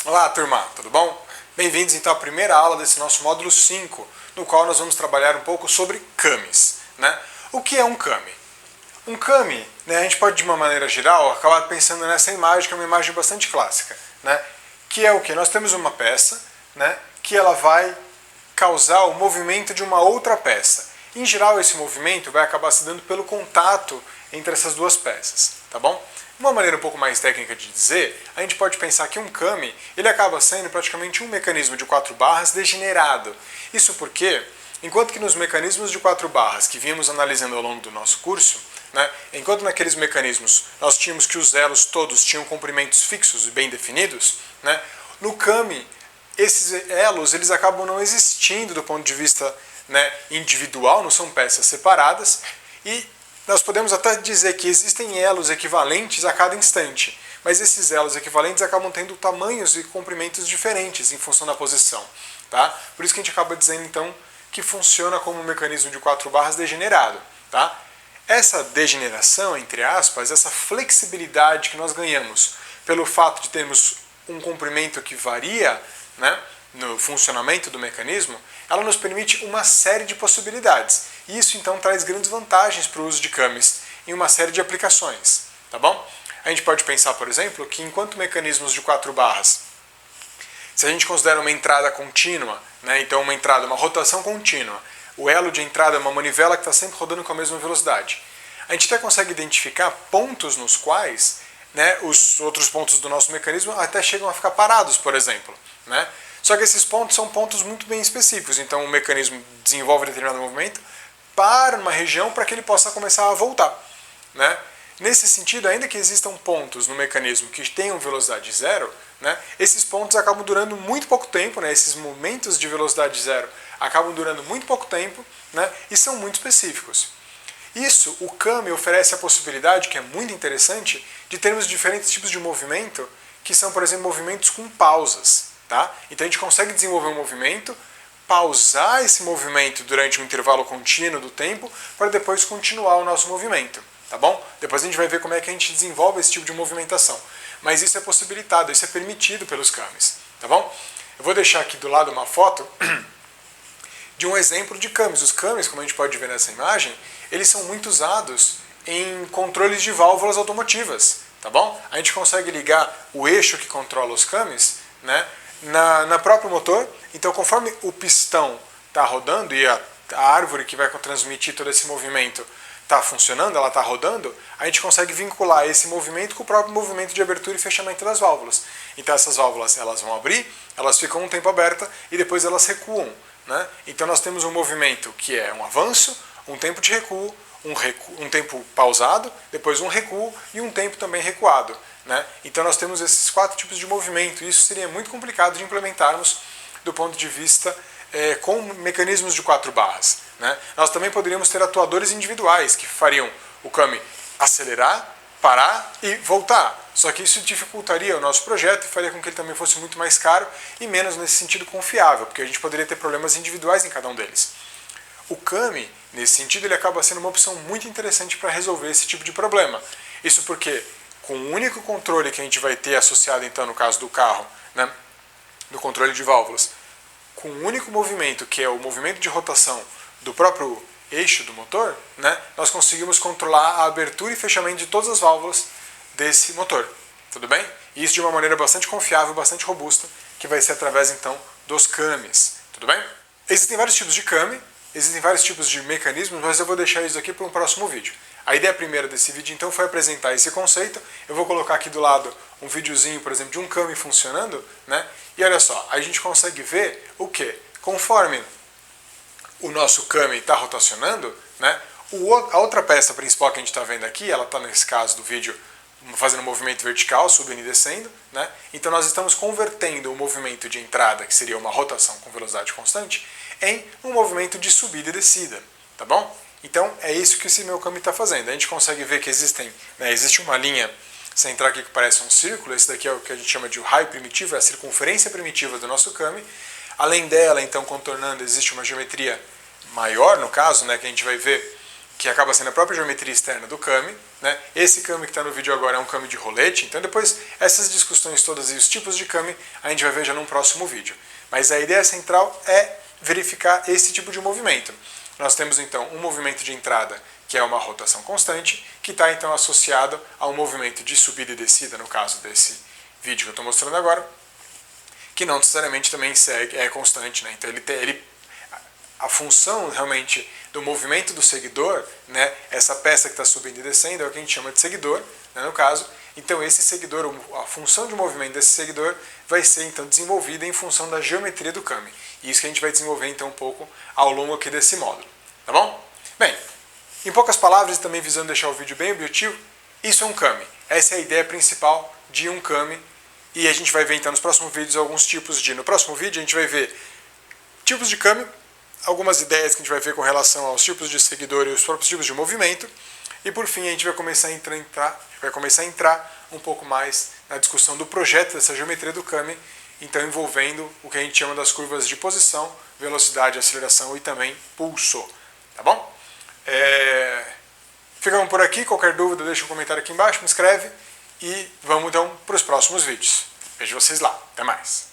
Olá, turma, tudo bom? Bem-vindos então à primeira aula desse nosso módulo 5, no qual nós vamos trabalhar um pouco sobre camis, né? O que é um cami? Um cami, né, a gente pode de uma maneira geral acabar pensando nessa imagem, que é uma imagem bastante clássica, né? Que é o que? Nós temos uma peça, né, que ela vai causar o movimento de uma outra peça. Em geral, esse movimento vai acabar se dando pelo contato entre essas duas peças, tá bom? Uma maneira um pouco mais técnica de dizer, a gente pode pensar que um cami ele acaba sendo praticamente um mecanismo de 4 barras degenerado. Isso porque, enquanto que nos mecanismos de 4 barras que viemos analisando ao longo do nosso curso, né, enquanto naqueles mecanismos nós tínhamos que os elos todos tinham comprimentos fixos e bem definidos, né, no cami esses elos eles acabam não existindo do ponto de vista, né, individual, não são peças separadas, e nós podemos até dizer que existem elos equivalentes a cada instante, mas esses elos equivalentes acabam tendo tamanhos e comprimentos diferentes em função da posição. Tá? Por isso que a gente acaba dizendo então que funciona como um mecanismo de 4 barras degenerado. Tá? Essa degeneração, entre aspas, essa flexibilidade que nós ganhamos pelo fato de termos um comprimento que varia, né, no funcionamento do mecanismo, ela nos permite uma série de possibilidades. E isso então traz grandes vantagens para o uso de camis em uma série de aplicações. Tá bom? A gente pode pensar, por exemplo, que enquanto mecanismos de 4 barras, se a gente considera uma entrada contínua, né, então uma rotação contínua, o elo de entrada é uma manivela que está sempre rodando com a mesma velocidade. A gente até consegue identificar pontos nos quais, né, os outros pontos do nosso mecanismo até chegam a ficar parados, por exemplo. Né? Só que esses pontos são pontos muito bem específicos, então o mecanismo desenvolve determinado movimento, para numa região para que ele possa começar a voltar. Né? Nesse sentido, ainda que existam pontos no mecanismo que tenham velocidade zero, né, esses pontos acabam durando muito pouco tempo, né, esses momentos de velocidade zero acabam durando muito pouco tempo, né, e são muito específicos. Isso, o cami oferece a possibilidade, que é muito interessante, de termos diferentes tipos de movimento, que são, por exemplo, movimentos com pausas. Tá? Então a gente consegue desenvolver um movimento, pausar esse movimento durante um intervalo contínuo do tempo, para depois continuar o nosso movimento. Tá bom? Depois a gente vai ver como é que a gente desenvolve esse tipo de movimentação. Mas isso é possibilitado, isso é permitido pelos camis. Tá bom? Eu vou deixar aqui do lado uma foto de um exemplo de camis. Os camis, como a gente pode ver nessa imagem, eles são muito usados em controles de válvulas automotivas. Tá bom? A gente consegue ligar o eixo que controla os camis, né, na próprio motor. Então, conforme o pistão está rodando e a árvore que vai transmitir todo esse movimento está funcionando, ela está rodando, a gente consegue vincular esse movimento com o próprio movimento de abertura e fechamento das válvulas. Então essas válvulas elas vão abrir, elas ficam um tempo abertas e depois elas recuam. Né? Então nós temos um movimento que é um avanço, um tempo de recuo, um tempo pausado, depois um recuo e um tempo também recuado. Né? Então nós temos esses 4 tipos de movimento e isso seria muito complicado de implementarmos do ponto de vista com mecanismos de 4 barras. Né? Nós também poderíamos ter atuadores individuais que fariam o cami acelerar, parar e voltar. Só que isso dificultaria o nosso projeto e faria com que ele também fosse muito mais caro e menos nesse sentido confiável, porque a gente poderia ter problemas individuais em cada um deles. O cami, nesse sentido, ele acaba sendo uma opção muito interessante para resolver esse tipo de problema. Isso porque com o único controle que a gente vai ter associado, então, no caso do carro, né, do controle de válvulas, com um único movimento, que é o movimento de rotação do próprio eixo do motor, né, nós conseguimos controlar a abertura e fechamento de todas as válvulas desse motor. Tudo bem? E isso de uma maneira bastante confiável, bastante robusta, que vai ser através, então, dos camis. Tudo bem? Existem vários tipos de cami, existem vários tipos de mecanismos, mas eu vou deixar isso aqui para um próximo vídeo. A ideia primeira desse vídeo, então, foi apresentar esse conceito. Eu vou colocar aqui do lado um videozinho, por exemplo, de um cami funcionando, né? E olha só, a gente consegue ver o quê? Conforme o nosso cami está rotacionando, né? A outra peça principal que a gente está vendo aqui, ela está nesse caso do vídeo fazendo um movimento vertical, subindo e descendo, né? Então nós estamos convertendo o movimento de entrada, que seria uma rotação com velocidade constante, em um movimento de subida e descida, tá bom? Então é isso que esse meu cami está fazendo. A gente consegue ver que existe uma linha central aqui que parece um círculo. Esse daqui é o que a gente chama de raio primitivo, é a circunferência primitiva do nosso cami. Além dela, então, contornando, existe uma geometria maior, no caso, né, que a gente vai ver que acaba sendo a própria geometria externa do cami, né? Esse kami que está no vídeo agora é um kami de rolete, então depois essas discussões todas e os tipos de kami a gente vai ver já num próximo vídeo. Mas a ideia central é verificar esse tipo de movimento. Nós temos então um movimento de entrada, que é uma rotação constante, que está então associado a um movimento de subida e descida, no caso desse vídeo que eu estou mostrando agora, que não necessariamente também é constante, né? Então a função realmente do movimento do seguidor, né, essa peça que está subindo e descendo é o que a gente chama de seguidor, né, no caso. Então esse seguidor, a função de movimento desse seguidor vai ser então desenvolvida em função da geometria do kami. E isso que a gente vai desenvolver então um pouco ao longo aqui desse módulo, tá bom? Bem, em poucas palavras e também visando deixar o vídeo bem objetivo, isso é um kami. Essa é a ideia principal de um kami. E a gente vai ver então nos próximos vídeos alguns tipos de... No próximo vídeo a gente vai ver tipos de kami, algumas ideias que a gente vai ver com relação aos tipos de seguidor e os próprios tipos de movimento. E por fim a gente vai começar a entrar um pouco mais na discussão do projeto dessa geometria do kami, então envolvendo o que a gente chama das curvas de posição, velocidade, aceleração e também pulso. Tá bom? Ficamos por aqui. Qualquer dúvida deixa um comentário aqui embaixo, me escreve e vamos então para os próximos vídeos. Vejo vocês lá. Até mais.